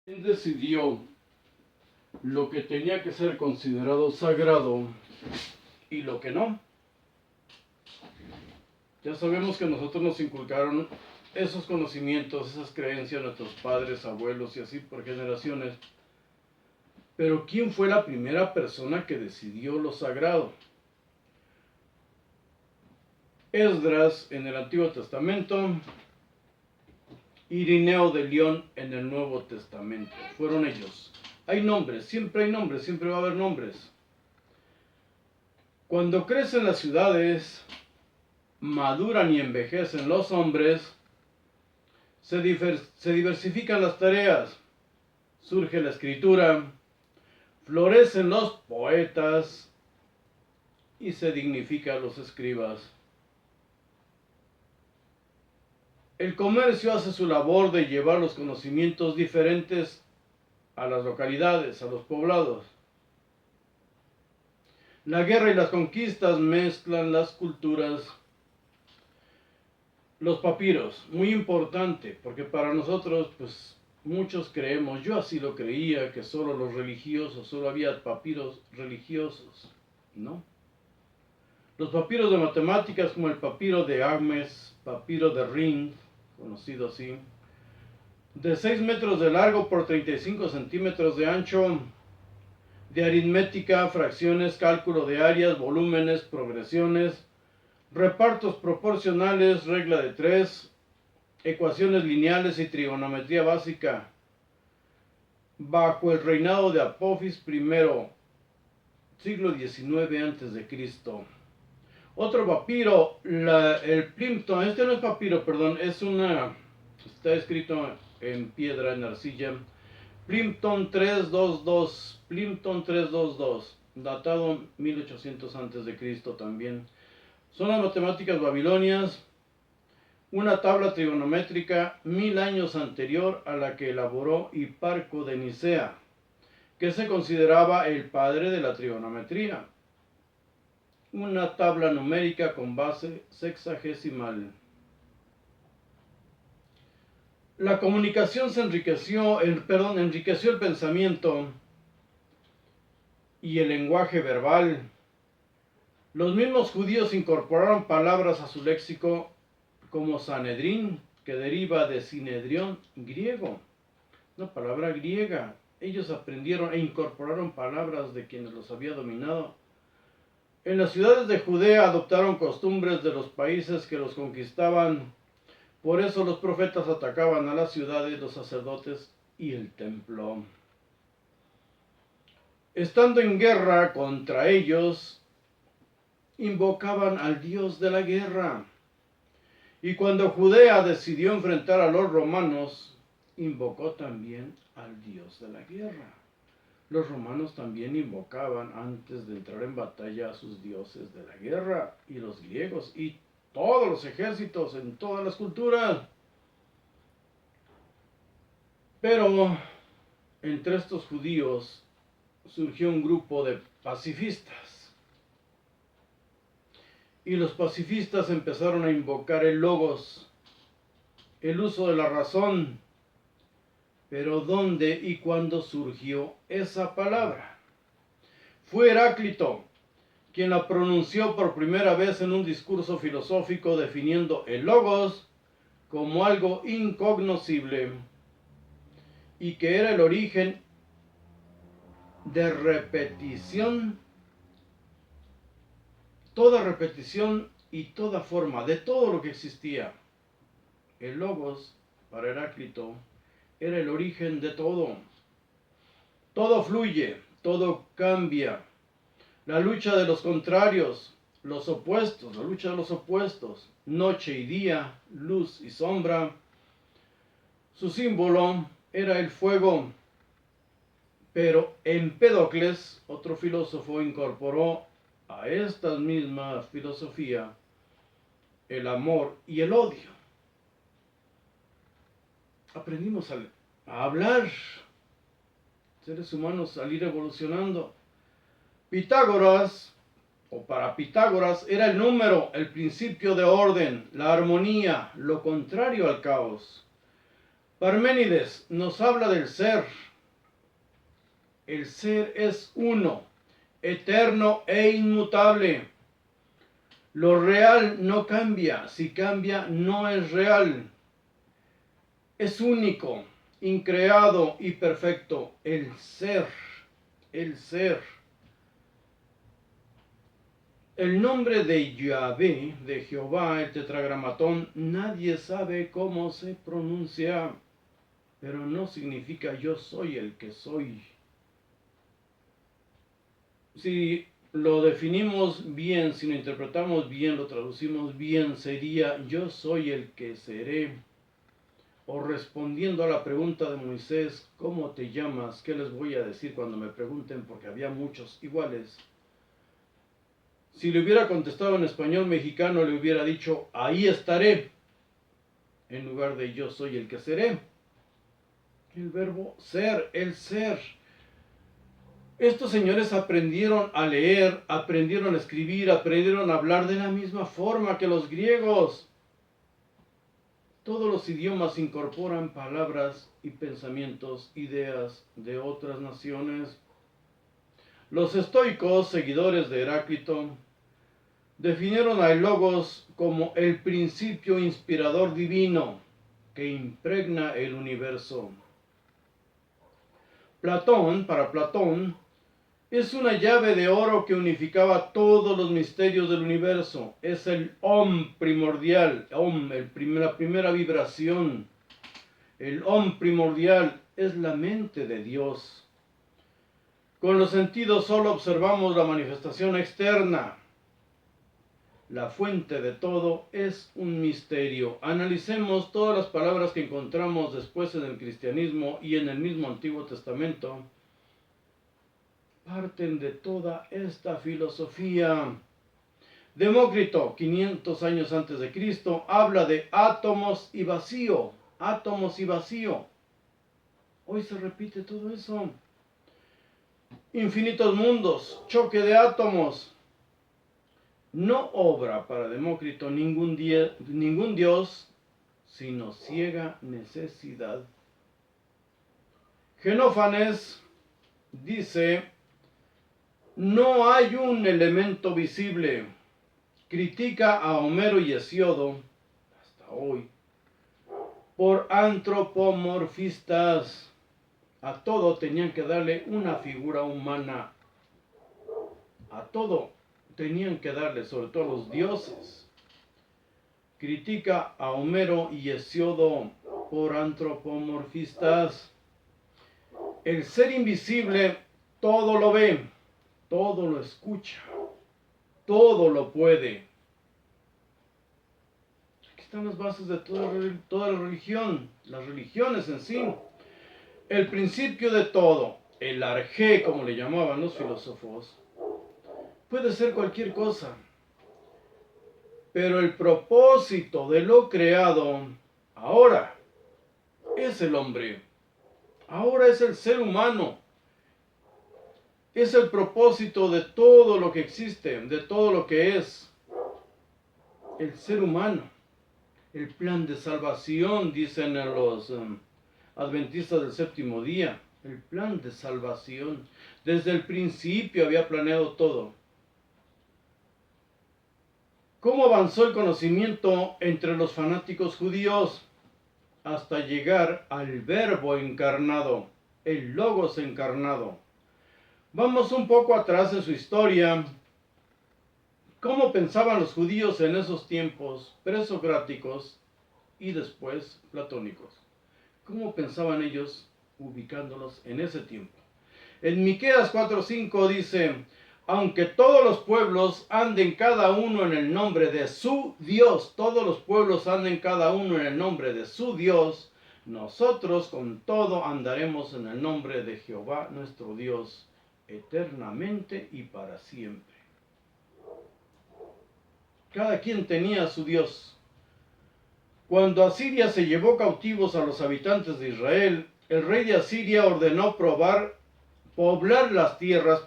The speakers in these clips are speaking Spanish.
Él decidió lo que tenía que ser considerado sagrado y lo que no. Ya sabemos que a nosotros nos inculcaron esos conocimientos, esas creencias, nuestros padres, abuelos y así por generaciones. Pero ¿quién fue la primera persona que decidió lo sagrado? Esdras en el Antiguo Testamento, Irineo de León en el Nuevo Testamento. Fueron ellos. Hay nombres, siempre va a haber nombres. Cuando crecen las ciudades, maduran y envejecen los hombres, se diversifican las tareas, surge la escritura, florecen los poetas y se dignifican los escribas. El comercio hace su labor de llevar los conocimientos diferentes a las localidades, a los poblados. La guerra y las conquistas mezclan las culturas. Los papiros, muy importante, porque para nosotros, pues, muchos creemos, yo así lo creía, que solo los religiosos, solo había papiros religiosos, ¿no? Los papiros de matemáticas, como el papiro de Agmes, papiro de Ring, conocido así, de 6 metros de largo por 35 centímetros de ancho, de aritmética, fracciones, cálculo de áreas, volúmenes, progresiones, repartos proporcionales, regla de 3, ecuaciones lineales y trigonometría básica, bajo el reinado de Apophis I, siglo XIX a.C. Otro papiro, el Plimpton, este no es papiro, perdón, está escrito en piedra, en arcilla, Plimpton 322, datado 1800 a.C. también. Son las matemáticas babilonias, una tabla trigonométrica 1000 años anterior a la que elaboró Hiparco de Nicea, que se consideraba el padre de la trigonometría. Una tabla numérica con base sexagesimal. La comunicación enriqueció el pensamiento y el lenguaje verbal. Los mismos judíos incorporaron palabras a su léxico como Sanedrín, que deriva de Sinedrión griego, una palabra griega. Ellos aprendieron e incorporaron palabras de quienes los había dominado. En las ciudades de Judea adoptaron costumbres de los países que los conquistaban. Por eso los profetas atacaban a las ciudades, los sacerdotes y el templo. Estando en guerra contra ellos, invocaban al dios de la guerra. Y cuando Judea decidió enfrentar a los romanos, invocó también al dios de la guerra. Los romanos también invocaban antes de entrar en batalla a sus dioses de la guerra, y los griegos, y todos los ejércitos en todas las culturas. Pero entre estos judíos surgió un grupo de pacifistas. Y los pacifistas empezaron a invocar el logos, el uso de la razón. Pero ¿dónde y cuándo surgió esa palabra? Fue Heráclito quien la pronunció por primera vez en un discurso filosófico, definiendo el logos como algo incognoscible y que era el origen de repetición, toda repetición y toda forma de todo lo que existía. El logos, para Heráclito, era el origen de todo. Todo fluye, todo cambia. La lucha de los contrarios, los opuestos, la lucha de los opuestos, noche y día, luz y sombra. Su símbolo era el fuego. Pero Empédocles, otro filósofo, incorporó a esta misma filosofía el amor y el odio. Aprendimos a hablar, seres humanos, al ir evolucionando. Pitágoras, o para Pitágoras, era el número, el principio de orden, la armonía, lo contrario al caos. Parménides nos habla del ser. El ser es uno, eterno e inmutable. Lo real no cambia, si cambia no es real. Es único, increado y perfecto. El ser, el ser. El nombre de Yahvé, de Jehová, el tetragramatón, nadie sabe cómo se pronuncia, pero no significa yo soy el que soy. Si lo definimos bien, si lo interpretamos bien, lo traducimos bien, sería yo soy el que seré. O respondiendo a la pregunta de Moisés, ¿cómo te llamas? ¿Qué les voy a decir cuando me pregunten? Porque había muchos iguales. Si le hubiera contestado en español mexicano, le hubiera dicho, ahí estaré, en lugar de yo soy el que seré. El verbo ser, el ser. Estos señores aprendieron a leer, aprendieron a escribir, aprendieron a hablar de la misma forma que los griegos. Todos los idiomas incorporan palabras y pensamientos, ideas de otras naciones. Los estoicos, seguidores de Heráclito, definieron al Logos como el principio inspirador divino que impregna el universo. Platón, para Platón, es una llave de oro que unificaba todos los misterios del universo. Es el Om primordial, la primera vibración. El Om primordial es la mente de Dios. Con los sentidos solo observamos la manifestación externa. La fuente de todo es un misterio. Analicemos todas las palabras que encontramos después en el cristianismo y en el mismo Antiguo Testamento. Parten de toda esta filosofía. Demócrito, 500 años antes de Cristo, habla de átomos y vacío. Átomos y vacío. Hoy se repite todo eso. Infinitos mundos, choque de átomos. No obra para Demócrito ningún Dios, sino ciega necesidad. Genófanes dice, no hay un elemento visible. Critica a Homero y Hesíodo, hasta hoy, por antropomorfistas. A todo tenían que darle una figura humana. A todo tenían que darle, sobre todo a los dioses. Critica a Homero y Hesíodo por antropomorfistas. El ser invisible todo lo ve, todo lo escucha, todo lo puede. Aquí están las bases de toda la religión, las religiones en sí. El principio de todo, el arjé, como le llamaban los filósofos, puede ser cualquier cosa. Pero el propósito de lo creado ahora es el hombre. Ahora es el ser humano. Es el propósito de todo lo que existe, de todo lo que es el ser humano. El plan de salvación, dicen los adventistas del séptimo día. El plan de salvación. Desde el principio había planeado todo. ¿Cómo avanzó el conocimiento entre los fanáticos judíos? Hasta llegar al Verbo encarnado, el Logos encarnado. Vamos un poco atrás en su historia. ¿Cómo pensaban los judíos en esos tiempos presocráticos y después platónicos? ¿Cómo pensaban ellos ubicándolos en ese tiempo? En Miqueas 4:5 dice, aunque todos los pueblos anden cada uno en el nombre de su Dios, todos los pueblos anden cada uno en el nombre de su Dios, nosotros con todo andaremos en el nombre de Jehová nuestro Dios, eternamente y para siempre. Cada quien tenía a su Dios. Cuando Asiria se llevó cautivos a los habitantes de Israel, el rey de Asiria ordenó poblar las tierras,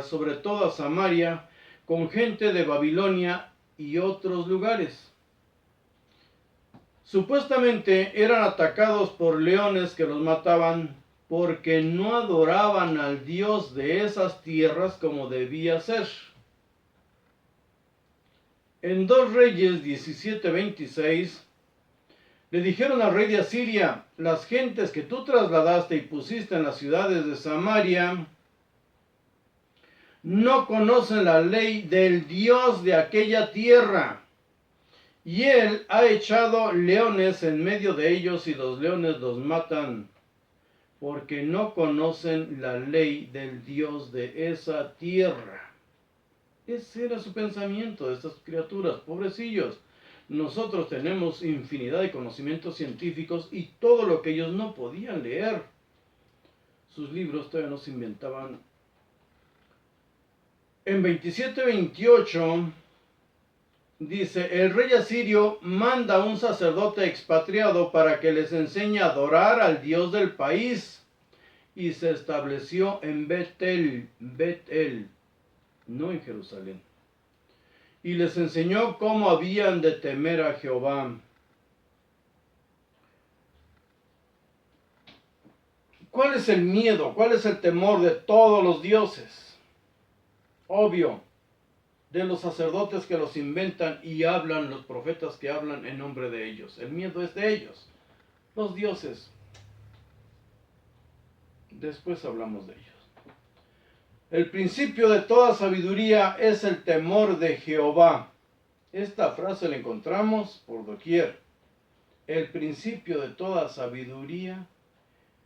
sobre todo a Samaria, con gente de Babilonia y otros lugares. Supuestamente eran atacados por leones que los mataban porque no adoraban al Dios de esas tierras como debía ser. En 2 Reyes 17:26 le dijeron al rey de Asiria: las gentes que tú trasladaste y pusiste en las ciudades de Samaria no conocen la ley del Dios de aquella tierra. Y él ha echado leones en medio de ellos y los leones los matan, porque no conocen la ley del Dios de esa tierra. Ese era su pensamiento de estas criaturas, pobrecillos. Nosotros tenemos infinidad de conocimientos científicos y todo lo que ellos no podían leer. Sus libros todavía no se inventaban. En 27:28 dice: el rey asirio manda a un sacerdote expatriado para que les enseñe a adorar al Dios del país. Y se estableció en Betel, no en Jerusalén. Y les enseñó cómo habían de temer a Jehová. ¿Cuál es el miedo? ¿Cuál es el temor de todos los dioses? Obvio, de los sacerdotes que los inventan y hablan, los profetas que hablan en nombre de ellos. El miedo es de ellos, los dioses. Después hablamos de ellos. El principio de toda sabiduría es el temor de Jehová. Esta frase la encontramos por doquier. El principio de toda sabiduría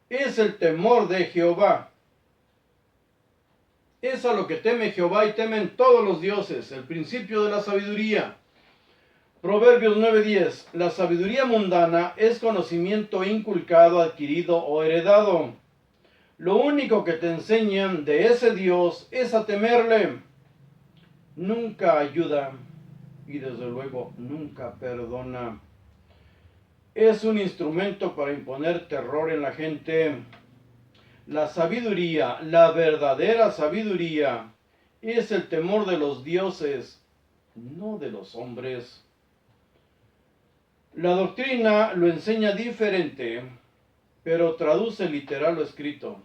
es el temor de Jehová. Es a lo que teme Jehová y temen todos los dioses. El principio de la sabiduría. Proverbios 9:10. La sabiduría mundana es conocimiento inculcado, adquirido o heredado. Lo único que te enseñan de ese Dios es a temerle. Nunca ayuda y desde luego nunca perdona. Es un instrumento para imponer terror en la gente. La sabiduría, la verdadera sabiduría, es el temor de los dioses, no de los hombres. La doctrina lo enseña diferente, pero traduce literal lo escrito.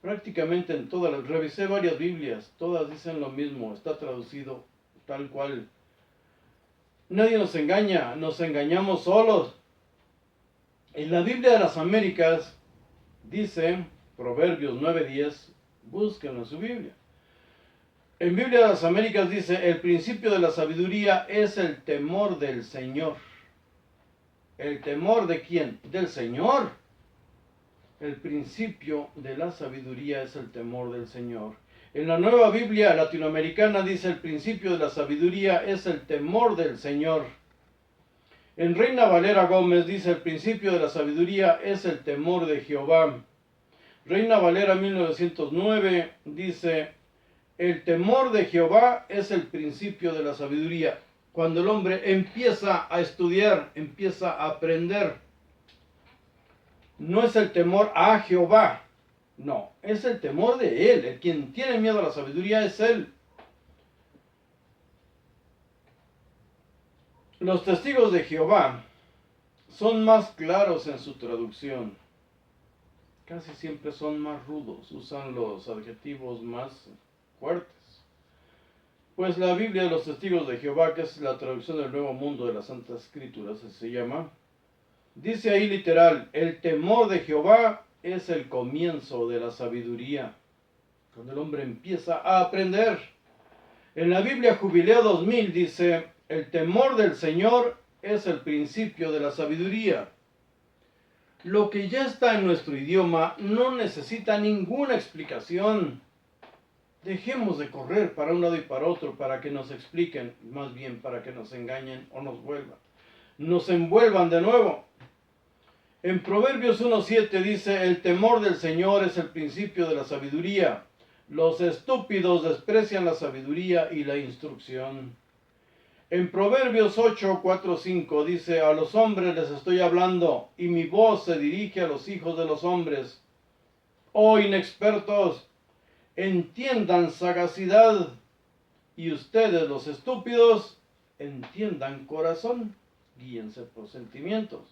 Prácticamente en todas, revisé varias Biblias, todas dicen lo mismo, está traducido tal cual. Nadie nos engaña, nos engañamos solos. En la Biblia de las Américas dice, Proverbios 9:10, búsquenlo en su Biblia. En Biblia de las Américas dice: el principio de la sabiduría es el temor del Señor. ¿El temor de quién? Del Señor. El principio de la sabiduría es el temor del Señor. En la Nueva Biblia Latinoamericana dice: el principio de la sabiduría es el temor del Señor. En Reina Valera Gómez dice: el principio de la sabiduría es el temor de Jehová. Reina Valera 1909 dice: el temor de Jehová es el principio de la sabiduría. Cuando el hombre empieza a estudiar, empieza a aprender, no es el temor a Jehová, no, es el temor de él. El quien tiene miedo a la sabiduría es él. Los testigos de Jehová son más claros en su traducción. Casi siempre son más rudos, usan los adjetivos más fuertes. Pues la Biblia de los Testigos de Jehová, que es la traducción del Nuevo Mundo de las Santas Escrituras, así se llama, dice ahí literal: el temor de Jehová es el comienzo de la sabiduría. Cuando el hombre empieza a aprender. En la Biblia Jubileo 2000 dice: el temor del Señor es el principio de la sabiduría. Lo que ya está en nuestro idioma no necesita ninguna explicación. Dejemos de correr para un lado y para otro para que nos expliquen, más bien para que nos engañen o nos envuelvan de nuevo. En Proverbios 1:7 dice: el temor del Señor es el principio de la sabiduría. Los estúpidos desprecian la sabiduría y la instrucción. En Proverbios 8:4-5 dice: a los hombres les estoy hablando, y mi voz se dirige a los hijos de los hombres. Oh inexpertos, entiendan sagacidad, y ustedes los estúpidos entiendan corazón. guíense por sentimientos.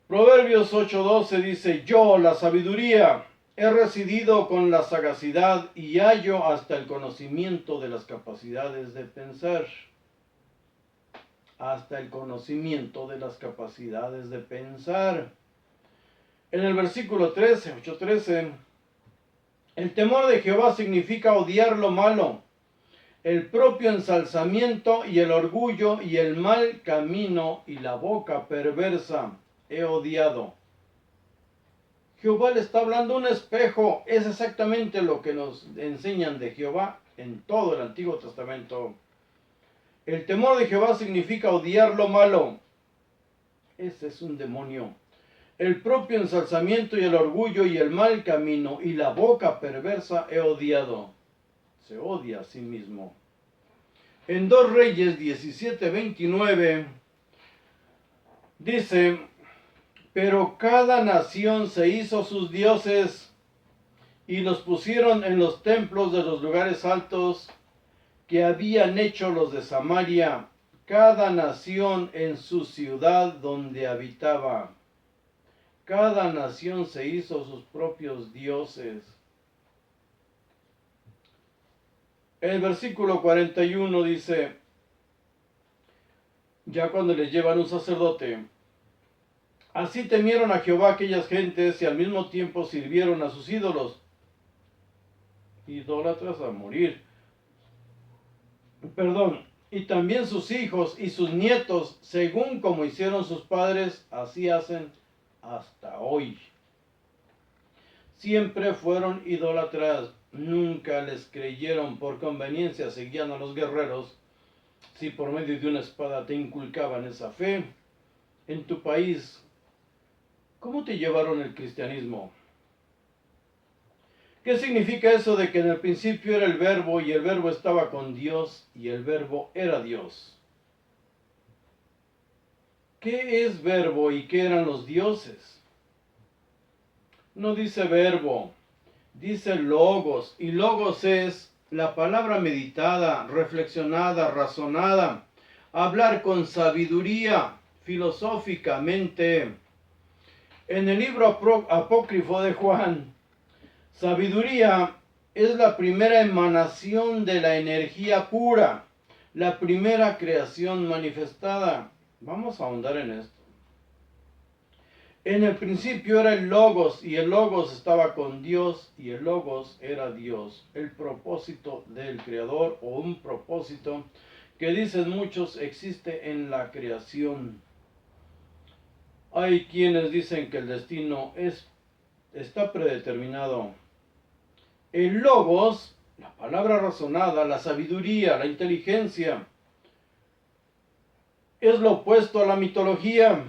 Proverbios 8:12 dice, yo, la sabiduría, he residido con la sagacidad y hallo hasta el conocimiento de las capacidades de pensar. Hasta el conocimiento de las capacidades de pensar. En el versículo 13, 8:13, el temor de Jehová significa odiar lo malo, el propio ensalzamiento y el orgullo y el mal camino y la boca perversa he odiado. Jehová le está hablando a un espejo, es exactamente lo que nos enseñan de Jehová en todo el Antiguo Testamento. El temor de Jehová significa odiar lo malo. Ese es un demonio. El propio ensalzamiento y el orgullo y el mal camino y la boca perversa he odiado. Se odia a sí mismo. En 2 Reyes 17:29 dice, pero cada nación se hizo sus dioses y los pusieron en los templos de los lugares altos que habían hecho los de Samaria, cada nación en su ciudad donde habitaba. Cada nación se hizo sus propios dioses. El versículo 41 dice, ya cuando les llevan un sacerdote, así temieron a Jehová aquellas gentes y al mismo tiempo sirvieron a sus ídolos, idólatras a morir. Y también sus hijos y sus nietos, según como hicieron sus padres, así hacen hasta hoy. Siempre fueron idólatras, nunca les creyeron por conveniencia, seguían a los guerreros. Si por medio de una espada te inculcaban esa fe, en tu país, ¿cómo te llevaron el cristianismo? ¿Qué significa eso de que en el principio era el verbo y el verbo estaba con Dios y el verbo era Dios? ¿Qué es verbo y qué eran los dioses? No dice verbo, dice logos, y logos es la palabra meditada, reflexionada, razonada, hablar con sabiduría, filosóficamente. En el libro apócrifo de Juan, sabiduría es la primera emanación de la energía pura, la primera creación manifestada. Vamos a ahondar en esto. En el principio era el Logos, y el Logos estaba con Dios, y el Logos era Dios. El propósito del Creador, o un propósito que dicen muchos existe en la creación. Hay quienes dicen que el destino está predeterminado. El Logos, la palabra razonada, la sabiduría, la inteligencia, es lo opuesto a la mitología.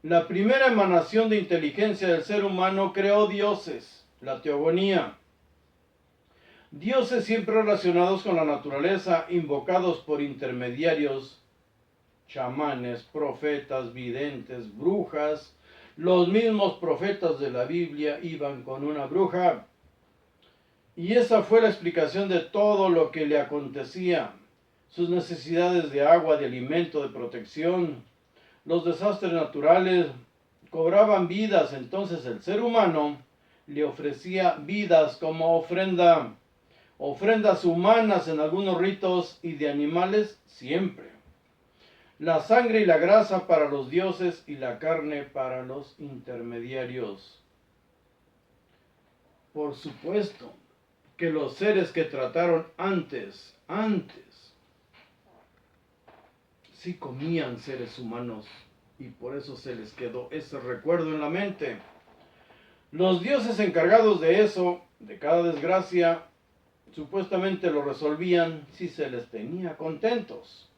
La primera emanación de inteligencia del ser humano creó dioses, la teogonía. Dioses siempre relacionados con la naturaleza, invocados por intermediarios, chamanes, profetas, videntes, brujas. Los mismos profetas de la Biblia iban con una bruja. Y esa fue la explicación de todo lo que le acontecía. Sus necesidades de agua, de alimento, de protección. Los desastres naturales cobraban vidas, entonces el ser humano le ofrecía vidas como ofrenda, ofrendas humanas en algunos ritos y de animales siempre. La sangre y la grasa para los dioses y la carne para los intermediarios. Por supuesto que los seres que trataron antes, sí comían seres humanos y por eso se les quedó ese recuerdo en la mente. Los dioses encargados de eso, de cada desgracia, supuestamente lo resolvían si se les tenía contentos.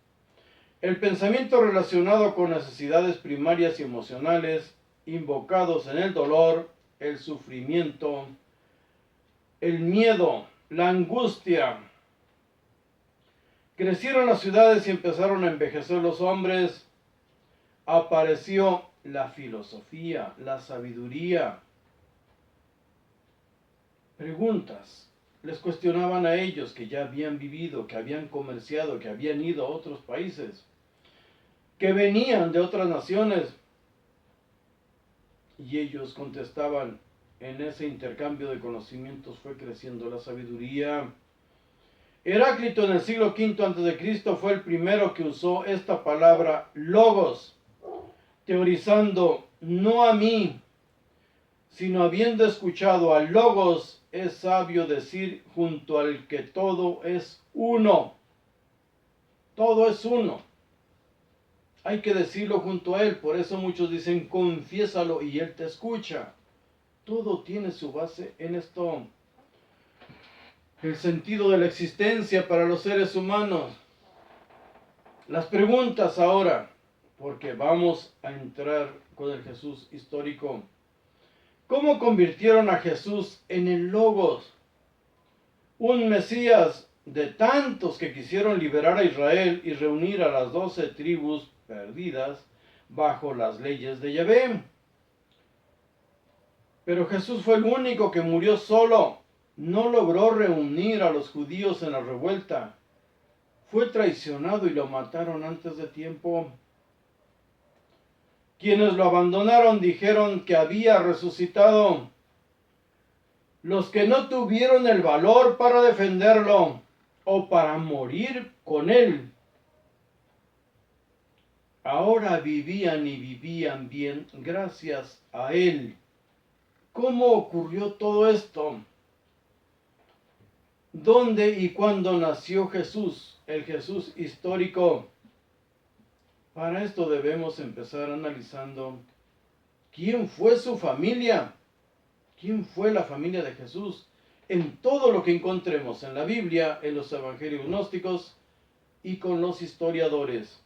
El pensamiento relacionado con necesidades primarias y emocionales, invocados en el dolor, el sufrimiento, el miedo, la angustia. Crecieron las ciudades y empezaron a envejecer los hombres. Apareció la filosofía, la sabiduría. Preguntas. Les cuestionaban a ellos que ya habían vivido, que habían comerciado, que habían ido a otros países. que venían de otras naciones. Y ellos contestaban, en ese intercambio de conocimientos fue creciendo la sabiduría. Heráclito en el siglo V a.C. fue el primero que usó esta palabra logos, teorizando no a mí, sino habiendo escuchado al logos, es sabio decir junto al que todo es uno. Todo es uno. Hay que decirlo junto a él, por eso muchos dicen confiésalo y él te escucha. Todo tiene su base en esto. El sentido de la existencia para los seres humanos. Las preguntas ahora, porque vamos a entrar con el Jesús histórico. ¿Cómo convirtieron a Jesús en el Logos? Un Mesías de tantos que quisieron liberar a Israel y reunir a las 12 tribus perdidas bajo las leyes de Yahvé. Pero Jesús fue el único que murió solo. No logró reunir a los judíos en la revuelta. Fue traicionado y lo mataron antes de tiempo. Quienes lo abandonaron dijeron que había resucitado. Los que no tuvieron el valor para defenderlo o para morir con él, ahora vivían y vivían bien gracias a él. ¿Cómo ocurrió todo esto? ¿Dónde y cuándo nació Jesús, el Jesús histórico? Para esto debemos empezar analizando quién fue su familia, quién fue la familia de Jesús, en todo lo que encontremos en la Biblia, en los evangelios gnósticos y con los historiadores.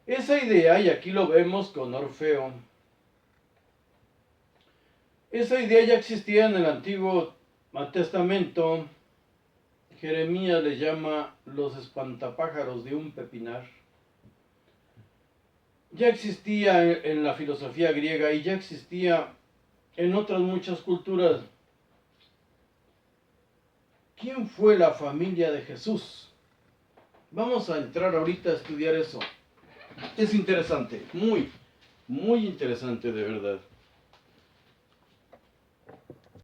Esa idea, y aquí lo vemos con Orfeo, esa idea ya existía en el Antiguo Testamento. Jeremías le llama los espantapájaros de un pepinar. Ya existía en la filosofía griega y ya existía en otras muchas culturas. ¿Quién fue la familia de Jesús? Vamos a entrar ahorita a estudiar eso. Es interesante, muy interesante de verdad.